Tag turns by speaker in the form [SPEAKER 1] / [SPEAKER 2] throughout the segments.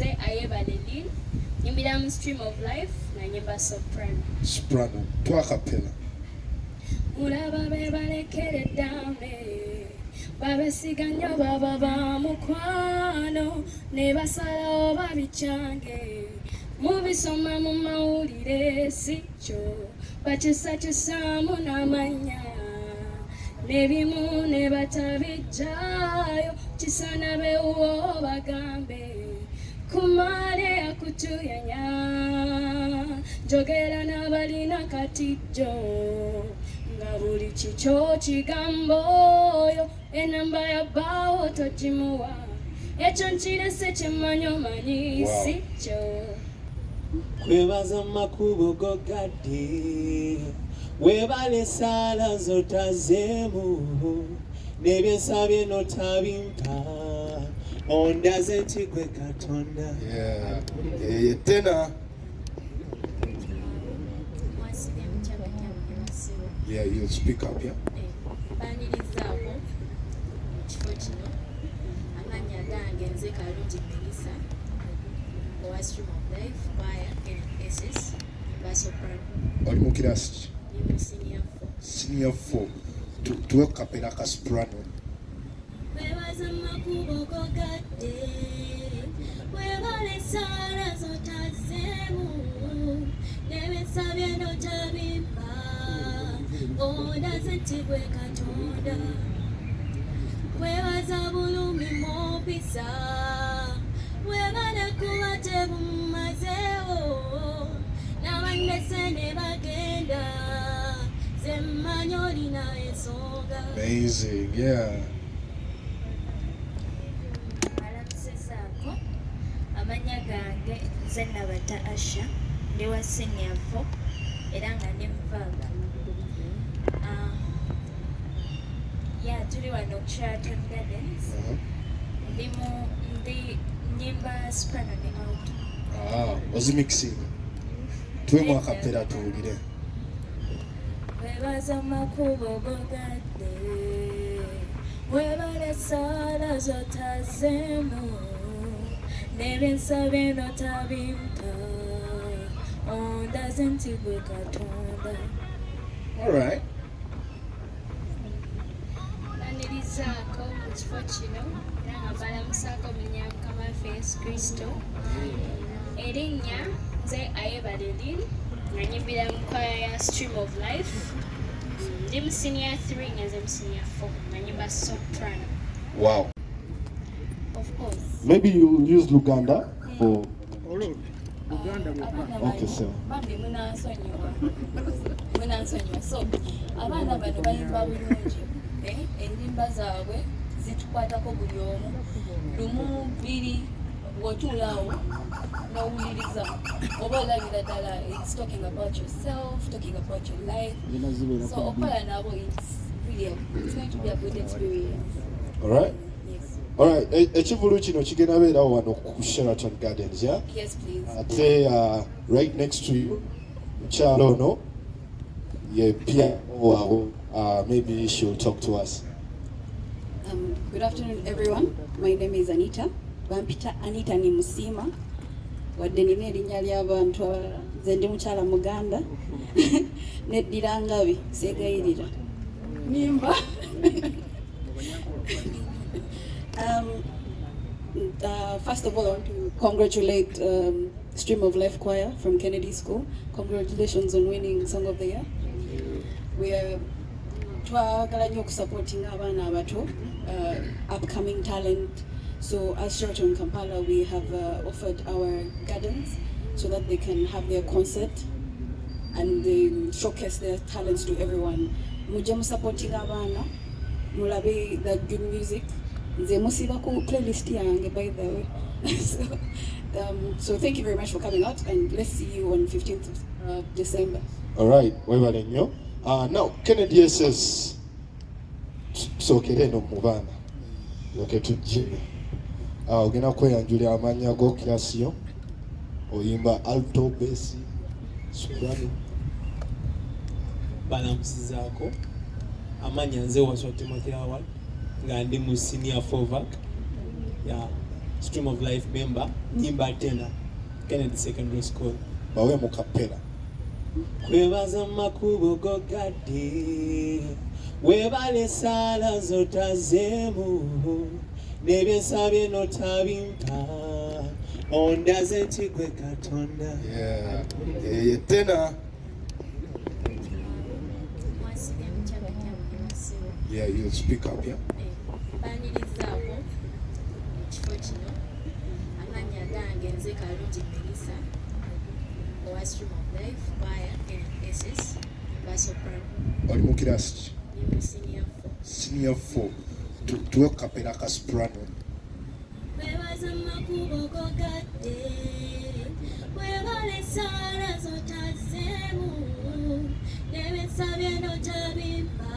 [SPEAKER 1] nze ayebaleli nyimbira mu stream of life na nyimba soprano.
[SPEAKER 2] Soprano, twakapela.
[SPEAKER 1] Mulaba bebalekeredde babesiga nnyo baba ba mukwano ne basalawo babicyange mubisoma mu mawulire si kyo bakyusaakyusaamu n'amannya n'ebimu ne batabijjayo kisana bewuwo bagambe kumale akutuyanya njogera n'abalina katijjo nga buli kikyo kigamboyo enamba ya bawo togimuwa ekyo nkirese kyemmanyi omanyi si kyo
[SPEAKER 3] kwebaza makubo gogadde webale sala zotazeemu n'ebyensabye notabimpa ondaze nti gwe Katonda.
[SPEAKER 2] Tena. Yeah, you'll speak up, yeah.
[SPEAKER 1] Banirizaako kifo kino amanya gange nze Kalungi Melissa owa Stream of Life choir NSS basoprano.
[SPEAKER 2] Oli mu kirasi
[SPEAKER 1] Ni senior 4.
[SPEAKER 2] Senior 4. Tuwe kapela ka soprano.
[SPEAKER 1] Webaza makubo gogadde webale sala zotazeemu n'ebisabye notabimpa ondaze nti gwe Katonda kwebaza bulumi mupisa webale kuba tebumazeewo n'abannese ne bagenda zemmanyi olina ensonga.
[SPEAKER 2] Amazing, yeah.
[SPEAKER 1] Alamusezaako amanya gange nze Nabata Asha ndi wa senior 4 era nga ndi muvaaga. Tuli wano Ku Sheraton Gardens. Ndi nyimba soprano ne alto.
[SPEAKER 2] Ozimixing. Tuwe mu akapela tuwulire.
[SPEAKER 1] Webaza makubo gogadde webale sala zotazeemu n'ebyensabye notabimpa ondaze nti gwe Katonda.
[SPEAKER 2] All right.
[SPEAKER 1] Banirizaako mu kifo kino era nga balamusaako mu linnya Mukama waffe Yesu Kristo. Erinnya nze ayebaleli nga nyimbira mu choir ya Stream of Life. Ndi mu senior 3 nga nze mu senior 4 nga nyimba soprano.
[SPEAKER 2] Wow.
[SPEAKER 1] Of course.
[SPEAKER 2] Maybe you'll use Luganda for...
[SPEAKER 1] Okay,
[SPEAKER 2] so.
[SPEAKER 1] Bambi munansonyiwa. So, abaana bano bayimba bulungi. Ennyimba zaabwe zitukwatako buli omu. Lumu bbiri bw'otuulaawo n'owuliriza oba olabira ddala it's talking about yourself, talking about your life. So okola nabo it's going to be a good experience.
[SPEAKER 2] All right?
[SPEAKER 1] Yes.
[SPEAKER 2] All right. Ekivulu kino kigenda beerawo wano ku Sheraton Gardens, yeah?
[SPEAKER 1] Yes, please.
[SPEAKER 2] Ate right next to you, mukyalo ono ye pia waawo. Maybe she'll talk to us.
[SPEAKER 4] Good afternoon, everyone. My name is Anita. Bampita Anita ni Musima. Wadde nina erinnya ly'abantu abalala. Nze ndi mukyala Muganda. Neddira Ngabi, Seegayirira. Nimba. First of all, I want to congratulate Stream of Life Choir from Kennedy School. Congratulations on winning Song of the Year. We are twagala nnyo okusupporting abaana abato, upcoming talent. So as Sheraton Kampala, we have offered our gardens so that they can have their concert and they showcase their talents to everyone. Mujja musupporting abaana, mulabe that good music. Nze musiba ku playlist yange, by the way. So thank you very much for coming out, and let's see you on 15th of December.
[SPEAKER 2] All right, webale nnyo. Now, Kennedy says, sookere no mu baana yoke tujje ogenda kweyanjulira amannya g'okirasiyo oyimba alto, bass, soprano.
[SPEAKER 3] Balamusizaako amanya nze Waswa Timothy Award nga ndi mu senior 4 vac. Stream of Life member, nyimba tena, Kennedy Secondary School.
[SPEAKER 2] Bawe mu kapera.
[SPEAKER 3] Kwebaza makubo gogadde, webale sala zotazeemu, nebyensabye notabimpa, ondaze nti gwe Katonda.
[SPEAKER 2] Yeah. Tena. Yeah, you'll speak up, yeah?
[SPEAKER 5] Banirizaako ekifo kino amannya gange nze Kalungi Melissa owa Stream of Life choir NSS basoprano
[SPEAKER 2] Oli mu kirasi ki?
[SPEAKER 5] ndi mu senior 4.
[SPEAKER 2] Senior 4. Tuwe kapera ka soprano.
[SPEAKER 5] Webaza makubo gogadde webale sala zotazeemu nebyensabye notabimpa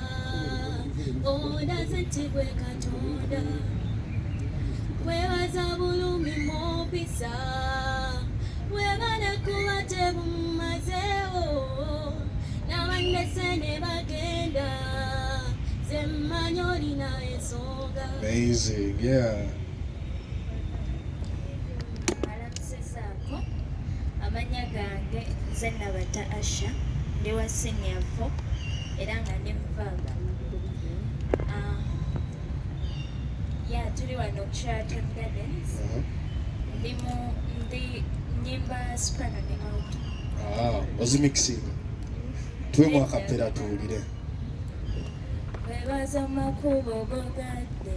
[SPEAKER 5] ondaze nti gwe Katonda webaza bulumi mupisa webale kuba tebumazeewo n'abannese ne bagenda ze mmanyi olina ensonga.
[SPEAKER 2] Amazing, yeah.
[SPEAKER 5] Alamusezaako amannya gange nze Nabata Asha ndi wa senior 4 era nga ndi muvaaga. Tuli wano Ku Sheraton Gardens. Ndi nyimba soprano ne alto.
[SPEAKER 2] Ozimixing. Tuwe mu akapera tuwulire.
[SPEAKER 5] Webaza makubo gogadde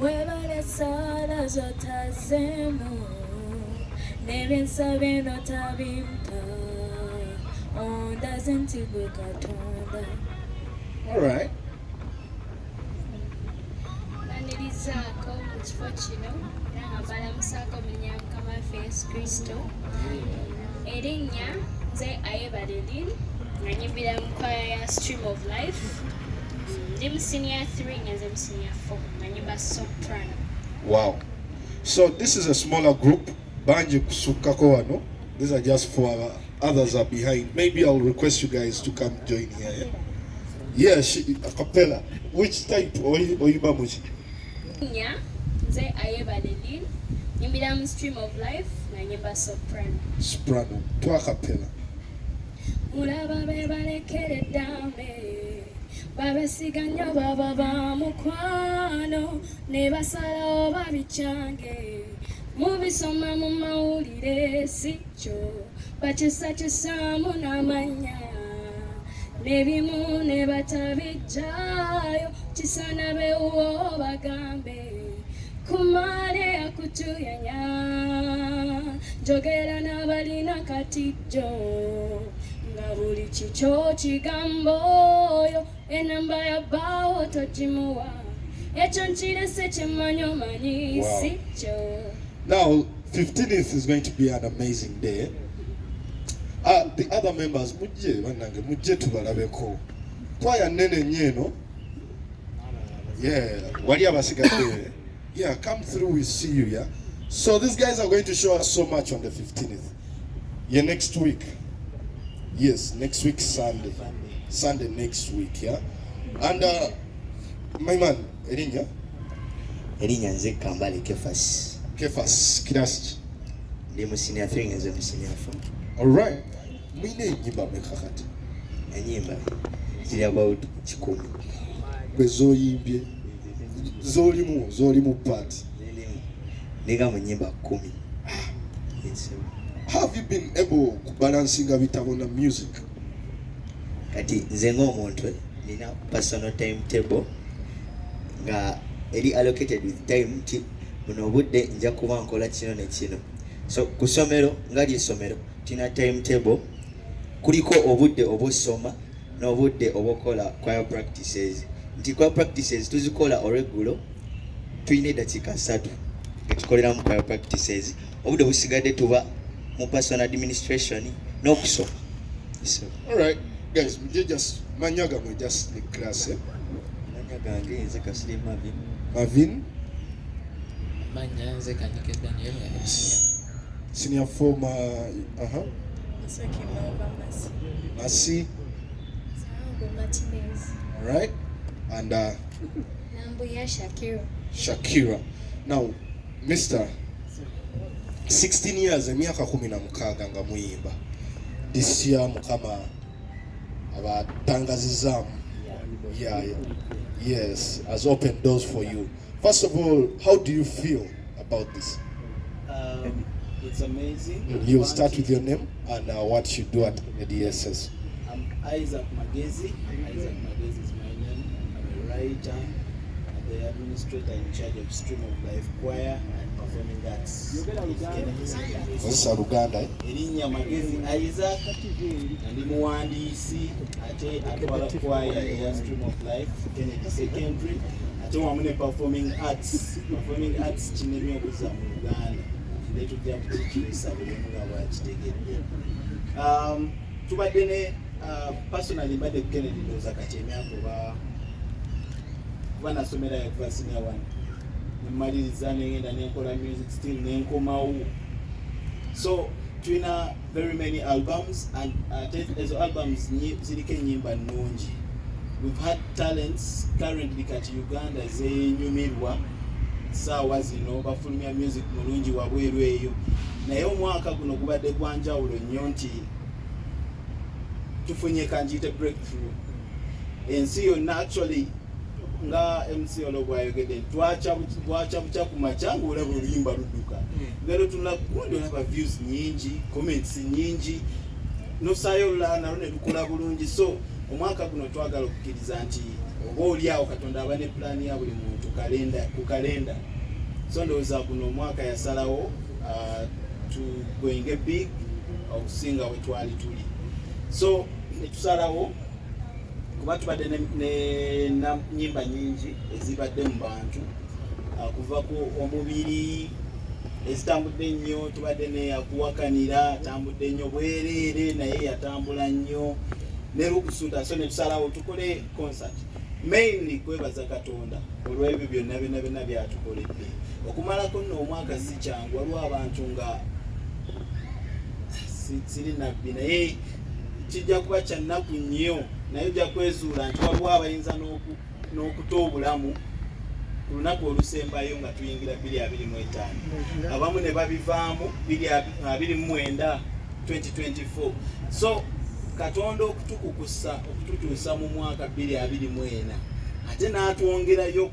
[SPEAKER 5] webale sala zotazeemu nebyensabye notabimpa ondaze nti gwe Katonda.
[SPEAKER 2] All right.
[SPEAKER 5] Banirizaako mu kifo kino era nga balamusaako mu linnya Mukama waffe Yesu Kristo. Erinnya nze Ayebaleli nga nyimbira mu kwaya ya Stream of Life. Ndi mu senior 3 nga nze mu senior 4 nga nyimba soprano.
[SPEAKER 2] Wow. So this is a smaller group. Banje kusukako wano. These are just 4. Others are behind. Maybe I'll request you guys to come join here. Yeah, a cappella. Which type? Oyimba muchi?
[SPEAKER 5] Nya nze Ayebaleli nyimbira mu Stream of Life nga nyimba soprano.
[SPEAKER 2] Soprano. To a cappella.
[SPEAKER 5] Mulaba be balekere ddambe babesiga nnyo baba ba mukwano ne basalawo babikyange mubisoma mu mawulire si kyo bakyusaakyusaamu n'amannya n'ebimu ne batabijjayo kisaana bewuwo bagambe kumale akutuyanya njogera n'abalina katijjo nga buli kikyo kigambo oyo enamba yabbaawo togimuwa ekyo nkirese kyemmanyi omanyi si kyo.
[SPEAKER 2] Now, 15th is going to be an amazing day. The other members, mujje tubalabeko. Kwaya nene nyeno. Yeah, wali abasigadde. Yeah, come through, we see you, yeah. So these guys are going to show us so much on the 15th. Yeah, next week. Yes, next week Sunday. Sunday next week, yeah. And my man, Erinya.
[SPEAKER 6] Erinya nze Kambale Kefas.
[SPEAKER 2] Kefas, kirasi.
[SPEAKER 6] Ndi mu senior 3 nze mu senior 4.
[SPEAKER 2] All right. Mwine nyimba mekakati.
[SPEAKER 6] Enyimba ziri about 10.
[SPEAKER 2] Gwe zoyimbye. Zolimu part.
[SPEAKER 6] Ndiga mu nyimba 10. Yes.
[SPEAKER 2] Have you been able to balancing bitabo na music?
[SPEAKER 6] Kati nze ng'omuntu nina personal timetable nga eri allocated with time nti buno obudde nja kuba nkola kino ne kino. So ku ssomero nga ly'essomero tina timetable kuliko obudde obw'osoma n'obudde obw'okola choir practices. Nti choir practices tuzikola oregulo tuyina eddakiika 3 nga tukoleramu choir practices. Obudde busigadde tuba mu personal administration n'okusoma. So,
[SPEAKER 2] all right, guys, we just manyaga we just the class.
[SPEAKER 6] Manyaga gange nze Kasile
[SPEAKER 2] Marvin.
[SPEAKER 3] Manya nze Kanyike Daniel
[SPEAKER 2] Senior 4 Masi. All right, and
[SPEAKER 5] Nambuya Shakira.
[SPEAKER 2] Shakira. Now, Mr. 16 years emyaka 16 nga muyimba. This year mukama abatangazizaamu. Yeah. Yes, has opened doors for you. First of all, how do you feel about this?
[SPEAKER 3] It's amazing.
[SPEAKER 2] You'll start with your name and what you do at the DSS.
[SPEAKER 3] I'm Isaac Magezi. Isaac Magezi is my name. I'm a writer and the administrator in charge of Stream of Life Choir and Performing Arts.
[SPEAKER 2] Kozesa Luganda, eh?
[SPEAKER 3] Erinnya Magezi Isaac ndi muwandiisi ate atwala choir eya Stream of Life Kennedy Secondary ate wamu ne Performing Arts. Performing Arts kinene okuzza mu Uganda. Tujja kukikiisa buli omu nga bwakitegedde. Tubadde ne personally mbadde ku Kennedy ndowooza kati emyaka kuba nasomerayo okuva senior 1 nemmaliriza negenda nenkola music still nenkomawo. So tulina very many albums and ezo albums ziriko ennyimba nnungi. We've had talents currently kati Uganda zenyumirwa saawa zino bafulumya music mulungi wabweru eyo, naye omwaka guno gubadde gwanjawulo nnyo nti tufunye kanjiyite breakthrough. Ensi yonna actually nga MC olobwayogedde bwaca buca ku maca ng'olaba oluyimba ludduka. Ngero tunula kundi olaba views nyingi, comments nyingi, nosaayo olulala nalo ne lukola bulungi. So omwaka guno twagala okukkiriza nti oba oliawo Katonda aba ne pulaani ya buli muntu ku kalenda. So ndowooza guno omwaka yasalawo tugwenge big okusinga we twali tuli. So netusalawo kuba tubadde ne nnyimba nyingi ezibadde mu bantu kuva ku omubiri ezitambudde nnyo, tubadde ne yakuwakanira atambudde nnyo bwereere naye yatambula nnyo ne Lukusuta. So netusalawo tukole concert mainly kwebaza Katonda olw'ebyo byonna byatukoledde. Okumalako nno omwaka si kyangu, waliwo abantu nga siri nabbi naye kijja kuba kya nnaku nnyo, naye ojja kwezuula nti waliwo abayinza n'okuta obulamu ku lunaku olusembayo nga tuyingira 2025, abamu ne babivaamu 2029 2024. So Katonda okutukukusa okututuusa mu mwaka 2024 ate n'atwongerayo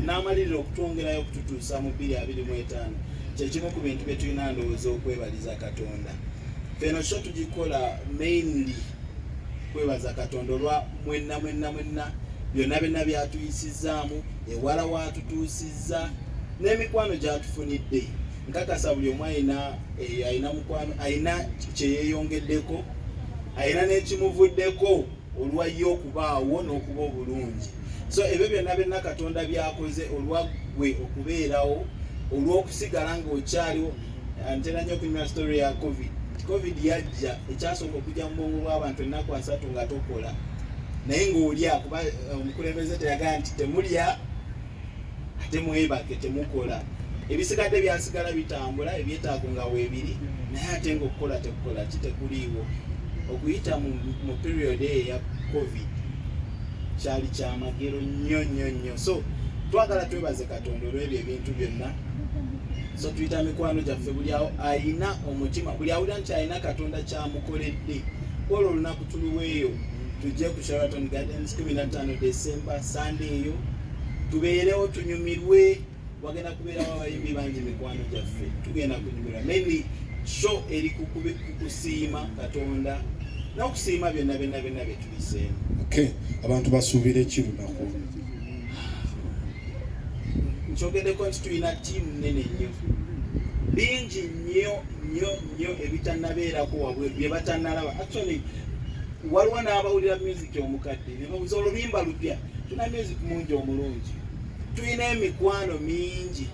[SPEAKER 3] n'amalirira okutwongerayo okututuusa mu 2025 kyekimu ku bintu bye tulina ndowooza okwebaliza Katonda. Feno sho tugikola mainly kwebaza Katonda olwa mwenna byonna byatuyisizaamu, ewala waatutuusizza n'emikwano gyatufunidde. Nkakasa buli omu ayina mukwano, ayina kyeyeeyongeddeko, ayina n'ekimuvuddeko olwa ye okubaawo n'okuba obulungi. So ebyo byonna Katonda byakoze olwa gwe okubeerawo, olw'okusigala ng'okyaliwo. Ntera nnyo okunyuma story ya COVID yajja, ekyasooka okujja mu bwongo bw'abantu ennaku 3 nga tokola naye ng'olya, kuba omukulembeze teyagaa nti temulya ate mwebake temukola. Ebisigadde byasigala bitambula, ebyetaago nga weebiri naye ate ng'okukola tekukola kitekuliiwo. Okuyita mu period eya COVID kyali kyamagero nnyo. So twagala twebaze Katonda olw'ebyo ebintu byonna. So tuyita mikwano gyaffe buli awo ayina omutima, buli awulira nti ayina Katonda kyamukoledde. Olwo olunaku tuluweeyo tujje ku Sheraton Gardens 15 December Sunday eyo tubeerewo tunyumirwe. Wagenda kubeerawo abayimbi bangi mikwano gyaffe, tugenda kunyumirwa mainly show eri kukusiima Katonda n'okusiima byonna bye tubiseemu.
[SPEAKER 2] Okay, abantu basuubira ekirunaku.
[SPEAKER 3] Nkyogeddeko nti tulina ttiimu nnene nnyo, bingi nnyo ebitannabeerako wabweru bye batannalaba. Actually waliwo n'abawulira music omukadde ne babuuza oluyimba lupya. Tulina music mungi omulungi, tulina emikwano mingi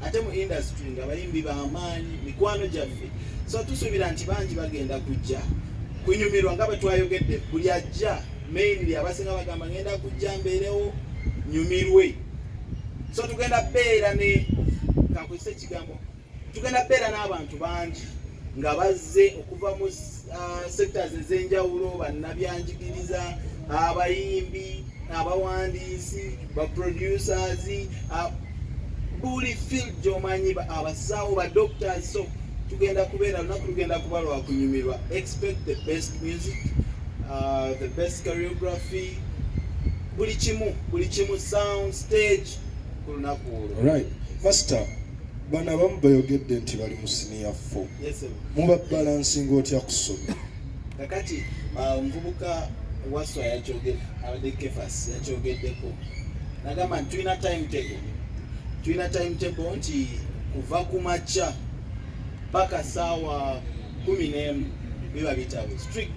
[SPEAKER 3] ate mu industry nga bayimbi b'amaanyi mikwano gyaffe. So tusuubira nti bangi bagenda kujja kunyumirwa nga bwe twayogedde. Buli ajja mainly abasinga bagamba ngenda kujja mbeerewo nyumirwe. So tugenda beera ne kakwise ekigambo, tugenda beera n'abantu bangi nga bazze okuva mu sectors ez'enjawulo, bannabyanjigiriza, abayimbi, abawandiisi, ba producers, buli field gy'omanyi abasawo ba doctors. So tugenda kubeera lunaku lugenda kuba lwa kunyumirwa. Expect the best music, the best choreography, buli kimu sound stage ku lunaku olwo.
[SPEAKER 2] Alright, Master, bano abamu bayogedde nti bali mu senior 4.
[SPEAKER 3] Yes, sir.
[SPEAKER 2] Muba balansinga otya kusoma?
[SPEAKER 3] Kakati omuvubuka waswa abadde Kefas yakyogeddeko. Nagamba nti tulina timetable nti kuva ku makya paka saawa 11 biba bitabo strict.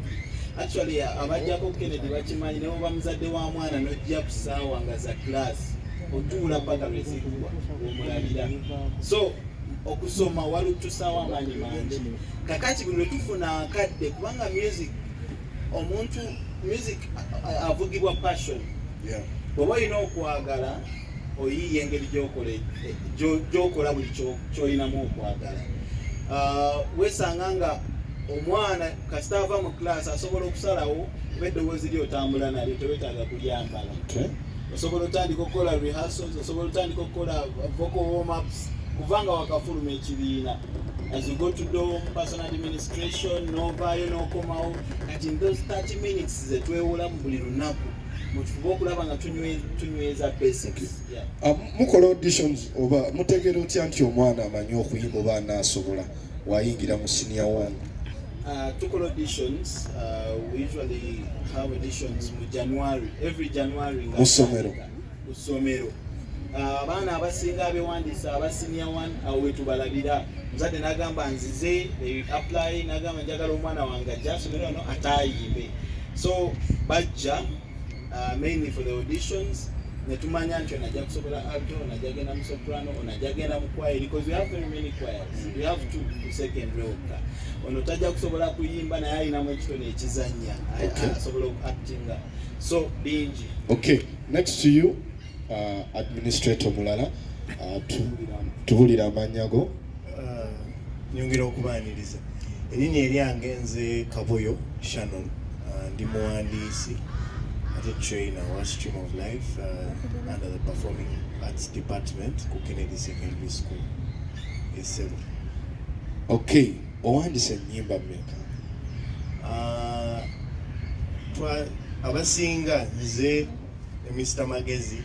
[SPEAKER 3] Actually abajjako Kennedy bakimanyi ne oba muzadde wa mwana n'ojja ku saawa nga za class otuula paka lwezigwa omulabira. So okusoma walutusaawa amaanyi mangi. Kakati buli lwe tufuna akadde kubanga music avugibwa passion. Bw'oba olina okwagala oyiiya engeri gy'okola buli ky'olinamu okwagala. Weesanga nga omwana kasita ava mu class asobola okusalawo kuba eddoboozi ly'otambula nalyo tewetaaga kulyambala. Osobola otandika okukola rehearsals, osobola otandika okukola vocal warm-ups kubanga wakafuluma ekibiina. As you go to do personal administration, novaayo n'okomawo. Kati in those 30 minutes ze twewola mu buli lunaku mutufuba okulaba nga tunyweza basics.
[SPEAKER 2] Mukola auditions oba mutegeera otya nti omwana amanyi okuyimba oba anaasobola wayingira mu senior 1?
[SPEAKER 3] Tukola auditions. We usually have auditions mu January, every January.
[SPEAKER 2] Mu ssomero.
[SPEAKER 3] Abaana abasinga abewandiisa aba senior 1 awo wetubalabira. Muzadde n'agamba nzize, they apply, n'agamba njagala omwana wange ajja asomero wano ataayimbe. So bajja mainly for the auditions. Netumanya nti onajja kusobola alto, onajja genda mu soprano, onajja genda mu choir, because we have very many choirs. We have 2 secondary okka. Ono tajja kusobola kuyimba naye alinamu ekitone ekizannya asobola okuactinga. So bingi. Okay,
[SPEAKER 2] next to you, administrator mulala, tubulira amannya go.
[SPEAKER 7] Nyongera okubaaniriza. Erinnya eryange nze Kaboyo Shannon, ndi muwandiisi ate trainer wa Stream of Life under the Performing Arts Department ku Kennedy Secondary School. Yes, sir.
[SPEAKER 2] Okay, owandiise ennyimba mmeka?
[SPEAKER 7] Abasinga nze Mr. Magezi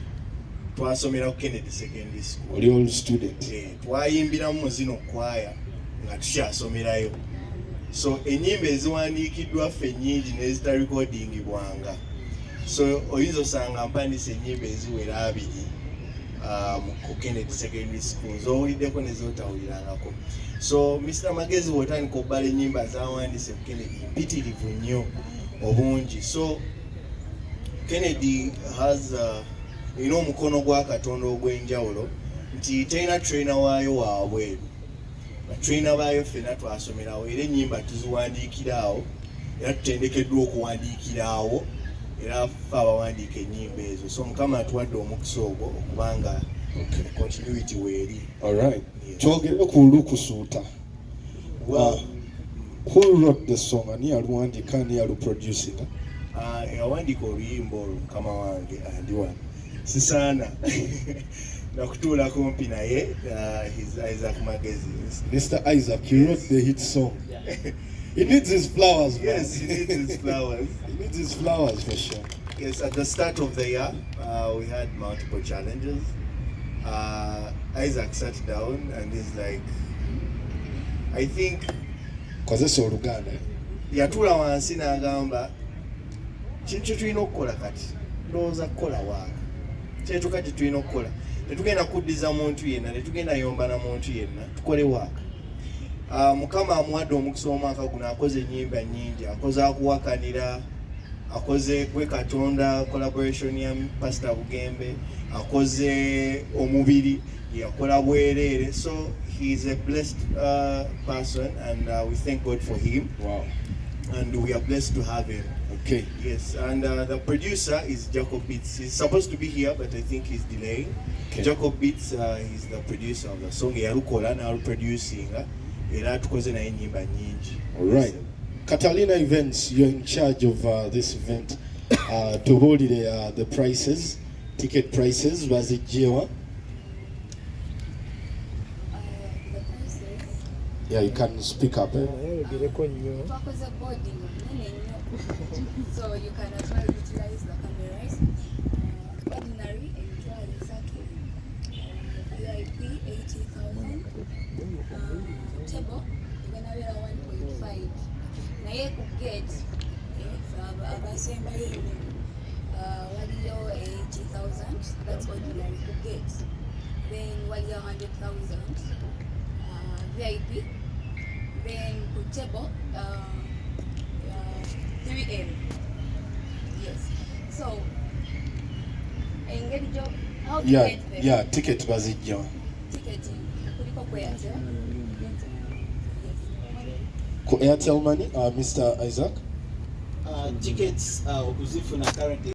[SPEAKER 7] twasomera ku Kennedy Secondary School.
[SPEAKER 2] Oli old student?
[SPEAKER 7] Twayimbiramu zino kwaya nga tukyasomerayo. So ennyimba eziwandiikiddwa ffe nnyingi n'ezita recordingibwanga. So oyinza osanga mpandise ennyimba eziwera 2 ku Kennedy Secondary School z'owuliddeko n'ezootawulirangako. So Mr. Magezi bw'otandika obbala ennyimba z'awandiise ku Kennedy mpitirivu nnyo obungi. So Kennedy has erina omukono gwa Katonda ogw'enjawulo nti terina trainer waayo waabweru. Batrainer baayo ffenna twasomerawo era ennyimba tuziwandiikiraawo era tutendekeddwa okuwandiikiraawo era ffe abawandiika ennyimba ezo. So Mukama atuwadde omukisa ogwo okubanga continuity weeri.
[SPEAKER 2] Alright. Twogere ku Lukusuta. Who wrote the song? Ani yaluwandiika, ani yaluproducinga?
[SPEAKER 7] Yawandiika oluyimba olwo Mukama wange andiwa sisaana nakutuula kumpi naye. Isaac Magezi.
[SPEAKER 2] Mr. Isaac, he wrote the hit song. He needs his flowers, man.
[SPEAKER 7] Yes, he needs his flowers.
[SPEAKER 2] He needs his flowers for sure.
[SPEAKER 7] Yes, at the start of the year, we had multiple challenges. Isaac sat down and he's like, I think...
[SPEAKER 2] Kozesa Oluganda.
[SPEAKER 7] Yatuula wansi n'agamba, kintu kye tulina okukola kati, ndowooza kukola waaka. Kintu kati tulina okukola. Tetugenda kuddiza muntu yenna, tetugenda yomba na muntu yenna, tukole waaka. Mukama amuwadde omukisa omwaka guno akoze ennyimba nnyingi, akoze akuwakanira, akoze gwe Katonda collaboration ya Pastor Bugembe, akoze omubiri, yakola bwereere. So he is a blessed person and we thank God for him.
[SPEAKER 2] Wow.
[SPEAKER 7] And we are blessed to have him.
[SPEAKER 2] Okay.
[SPEAKER 7] Yes, and the producer is Jacob Beats. He's supposed to be here, but I think he's delaying. Okay. Jacob Beats is the producer of the song. Yalukola na producing.
[SPEAKER 2] Alright. Catalina Events, you're in charge of this event. To hold the prices, ticket prices, was it Jewa? Yeah, you can speak up.
[SPEAKER 1] Twakoze boarding nene nnyo. So you can as well utilize the cameras. Ordinary emitwalo 3, VIP 80,000. Table igana beera 1.5. Naye ku gate abasembayo eno waliyo 80,000. That's ordinary ku gate. Then waliyo 100,000 VIP. Then ku table 3M. Yes. So engeri jo how to
[SPEAKER 2] Yeah,
[SPEAKER 1] get there.
[SPEAKER 2] yeah, ticket bazijja.
[SPEAKER 1] Ticket kuliko ku Airtel. Yes.
[SPEAKER 2] Ku Airtel money, Mr. Isaac.
[SPEAKER 3] Tickets okuzifuna currently